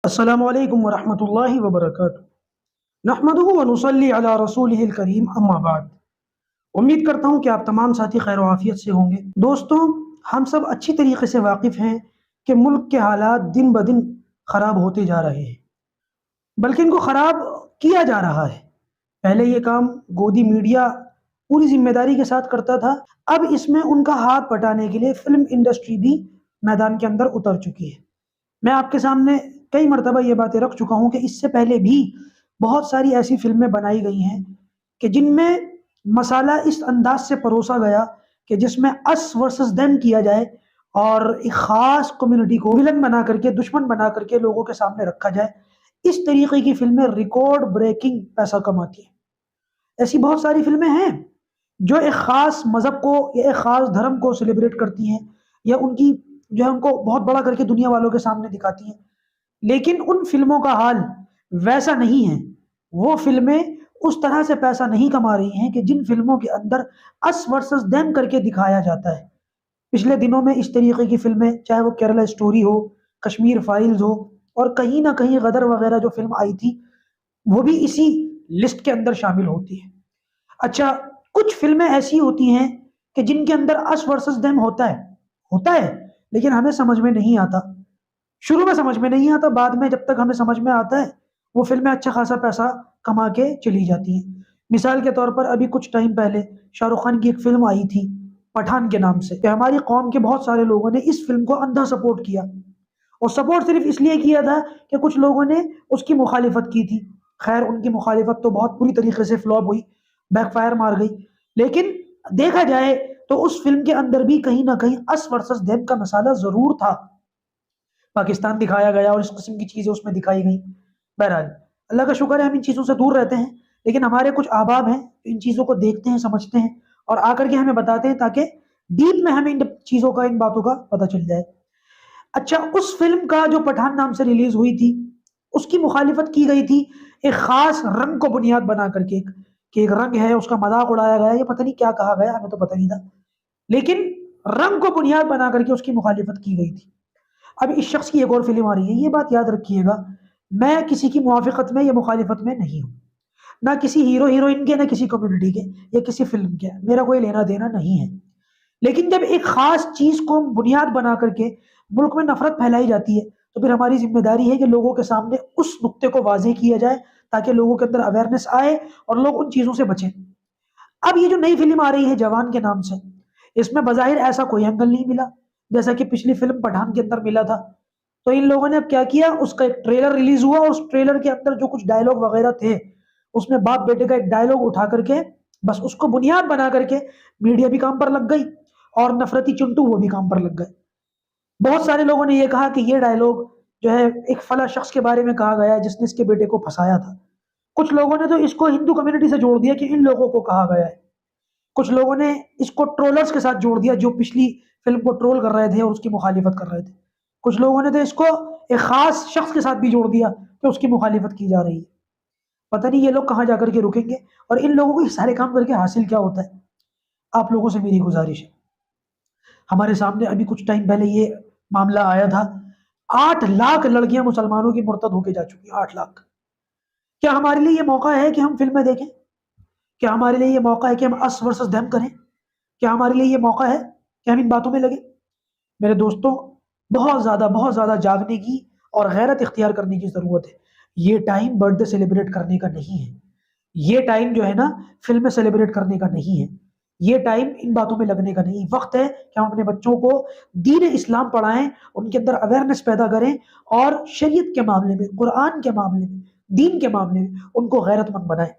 السلام علیکم ورحمۃ اللہ وبرکاتہ۔ نحمدہ ونصلی علی رسولہ الکریم، اما بعد۔ امید کرتا ہوں کہ آپ تمام ساتھی خیر و عافیت سے ہوں گے۔ دوستوں، ہم سب اچھی طریقے سے واقف ہیں کہ ملک کے حالات دن بدن خراب ہوتے جا رہے ہیں، بلکہ ان کو خراب کیا جا رہا ہے۔ پہلے یہ کام گودی میڈیا پوری ذمہ داری کے ساتھ کرتا تھا، اب اس میں ان کا ہاتھ بٹانے کے لیے فلم انڈسٹری بھی میدان کے اندر اتر چکی ہے۔ میں آپ کے سامنے کئی مرتبہ یہ باتیں رکھ چکا ہوں کہ اس سے پہلے بھی بہت ساری ایسی فلمیں بنائی گئی ہیں کہ جن میں مسئلہ اس انداز سے پروسا گیا کہ جس میں اس ورسز دیم کیا جائے اور ایک خاص کمیونٹی کو ولن بنا کر کے، دشمن بنا کر کے لوگوں کے سامنے رکھا جائے۔ اس طریقے کی فلمیں ریکارڈ بریکنگ پیسہ کماتی ہیں۔ ایسی بہت ساری فلمیں ہیں جو ایک خاص مذہب کو یا ایک خاص دھرم کو سیلیبریٹ کرتی ہیں، یا ان کی جو ہے ان کو بہت بڑا کر کے دنیا والوں کے سامنے دکھاتی ہیں، لیکن ان فلموں کا حال ویسا نہیں ہے۔ وہ فلمیں اس طرح سے پیسہ نہیں کما رہی ہیں کہ جن فلموں کے اندر اس ورسز دیم کر کے دکھایا جاتا ہے۔ پچھلے دنوں میں اس طریقے کی فلمیں، چاہے وہ کیرلا اسٹوری ہو، کشمیر فائلز ہو، اور کہیں نہ کہیں غدر وغیرہ جو فلم آئی تھی، وہ بھی اسی لسٹ کے اندر شامل ہوتی ہے۔ اچھا، کچھ فلمیں ایسی ہوتی ہیں کہ جن کے اندر اس ورسز دیم ہوتا ہے لیکن ہمیں سمجھ میں نہیں آتا۔ شروع میں سمجھ میں نہیں آتا، بعد میں جب تک ہمیں سمجھ میں آتا ہے وہ فلمیں اچھا خاصا پیسہ کما کے چلی جاتی ہیں۔ مثال کے طور پر ابھی کچھ ٹائم پہلے شاہ رخ خان کی ایک فلم آئی تھی پٹھان کے نام سے، کہ ہماری قوم کے بہت سارے لوگوں نے اس فلم کو اندھا سپورٹ کیا، اور سپورٹ صرف اس لیے کیا تھا کہ کچھ لوگوں نے اس کی مخالفت کی تھی۔ خیر، ان کی مخالفت تو بہت بری طریقے سے فلاپ ہوئی، بیک فائر مار گئی، لیکن دیکھا جائے تو اس فلم کے اندر بھی کہیں نہ کہیں اس ورسز دیم کا مسئلہ ضرور تھا۔ پاکستان دکھایا گیا اور اس قسم کی چیزیں اس میں دکھائی گئیں۔ بہرحال اللہ کا شکر ہے ہم ان چیزوں سے دور رہتے ہیں، لیکن ہمارے کچھ احباب ہیں جو ان چیزوں کو دیکھتے ہیں، سمجھتے ہیں، اور آ کر کے ہمیں بتاتے ہیں تاکہ ڈیپ میں ہمیں ان چیزوں کا، ان باتوں کا پتہ چل جائے۔ اچھا، اس فلم کا جو پٹھان نام سے ریلیز ہوئی تھی، اس کی مخالفت کی گئی تھی ایک خاص رنگ کو بنیاد بنا کر کے، کہ ایک رنگ ہے اس کا مذاق اڑایا گیا، یہ پتہ نہیں کیا کہا گیا، ہمیں تو پتہ نہیں تھا، لیکن رنگ کو بنیاد بنا کر کے اس کی مخالفت کی گئی تھی۔ اب اس شخص کی ایک اور فلم آ رہی ہے، یہ بات یاد رکھیے گا، میں کسی کی موافقت میں یا مخالفت میں نہیں ہوں، نہ کسی ہیرو ہیروئن کے، نہ کسی کمیونٹی کے یا کسی فلم کے، میرا کوئی لینا دینا نہیں ہے۔ لیکن جب ایک خاص چیز کو بنیاد بنا کر کے ملک میں نفرت پھیلائی جاتی ہے تو پھر ہماری ذمہ داری ہے کہ لوگوں کے سامنے اس نقطے کو واضح کیا جائے تاکہ لوگوں کے اندر اویئرنیس آئے اور لوگ ان چیزوں سے بچیں۔ اب یہ جو نئی فلم آ رہی ہے جوان کے نام سے، اس میں بظاہر ایسا کوئی اینگل نہیں ملا جیسا کہ پچھلی فلم پٹھان کے اندر ملا تھا۔ تو ان لوگوں نے اب کیا کیا، اس کا ایک ٹریلر ریلیز ہوا، اس ٹریلر کے اندر جو کچھ ڈائلوگ وغیرہ تھے، اس میں باپ بیٹے کا ایک ڈائلوگ اٹھا کر کے بس اس کو بنیاد بنا کر کے میڈیا بھی کام پر لگ گئی اور نفرتی چنٹو وہ بھی کام پر لگ گئے۔ بہت سارے لوگوں نے یہ کہا کہ یہ ڈائلوگ جو ہے ایک فلاں شخص کے بارے میں کہا گیا ہے جس نے اس کے بیٹے کو پھنسایا تھا۔ کچھ لوگوں نے تو اس کو ہندو کمیونٹی سے جوڑ دیا کہ ان لوگوں کو کہا گیا ہے۔ کچھ لوگوں نے اس کو ٹرولرز کے ساتھ جوڑ دیا جو پچھلی فلم کو ٹرول کر رہے تھے اور اس کی مخالفت کر رہے تھے۔ کچھ لوگوں نے تو اس کو ایک خاص شخص کے ساتھ بھی جوڑ دیا کہ اس کی مخالفت کی جا رہی ہے۔ پتہ نہیں یہ لوگ کہاں جا کر کے رکیں گے، اور ان لوگوں کو یہ سارے کام کر کے حاصل کیا ہوتا ہے۔ آپ لوگوں سے میری گزارش ہے، ہمارے سامنے ابھی کچھ ٹائم پہلے یہ معاملہ آیا تھا، 8 لاکھ لڑکیاں مسلمانوں کی مرتد ہو کے جا چکی، 8 لاکھ۔ کیا ہمارے لیے یہ موقع ہے کہ ہم فلمیں دیکھیں؟ کیا ہمارے لیے یہ موقع ہے کہ ہم اس ورسز دیم کریں؟ کیا ہمارے لیے یہ موقع ہے کہ ہم ان باتوں میں لگیں؟ میرے دوستوں، بہت زیادہ جاگنے کی اور غیرت اختیار کرنے کی ضرورت ہے۔ یہ ٹائم برتھ ڈے سیلیبریٹ کرنے کا نہیں ہے، یہ ٹائم جو ہے نا فلمیں سیلیبریٹ کرنے کا نہیں ہے، یہ ٹائم ان باتوں میں لگنے کا نہیں۔ وقت ہے کہ ہم اپنے بچوں کو دین اسلام پڑھائیں، ان کے اندر اویئرنیس پیدا کریں، اور شریعت کے معاملے میں، قرآن کے معاملے میں، دین کے معاملے میں ان کو غیرت مند بنائیں۔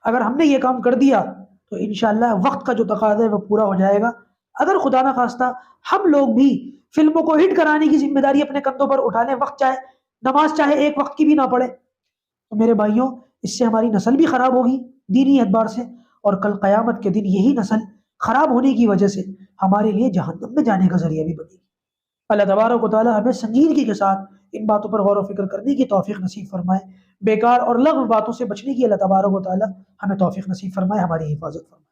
اگر ہم نے یہ کام کر دیا تو انشاءاللہ وقت کا جو تقاضا ہے وہ پورا ہو جائے گا۔ اگر خدا نہ خواستہ ہم لوگ بھی فلموں کو ہٹ کرانے کی ذمہ داری اپنے کندھوں پر اٹھا لیں، وقت چاہے نماز چاہے ایک وقت کی بھی نہ پڑے، تو میرے بھائیوں، اس سے ہماری نسل بھی خراب ہوگی دینی اعتبار سے، اور کل قیامت کے دن یہی نسل خراب ہونے کی وجہ سے ہمارے لیے جہنم میں جانے کا ذریعہ بھی بنے گی۔ اللہ تبارک و تعالی ہمیں سنجیدگی کے ساتھ ان باتوں پر غور و فکر کرنے کی توفیق نصیب فرمائے، بیکار اور لغو باتوں سے بچنے کی اللہ تبارک و تعالی ہمیں توفیق نصیب فرمائے، ہماری حفاظت فرمائے۔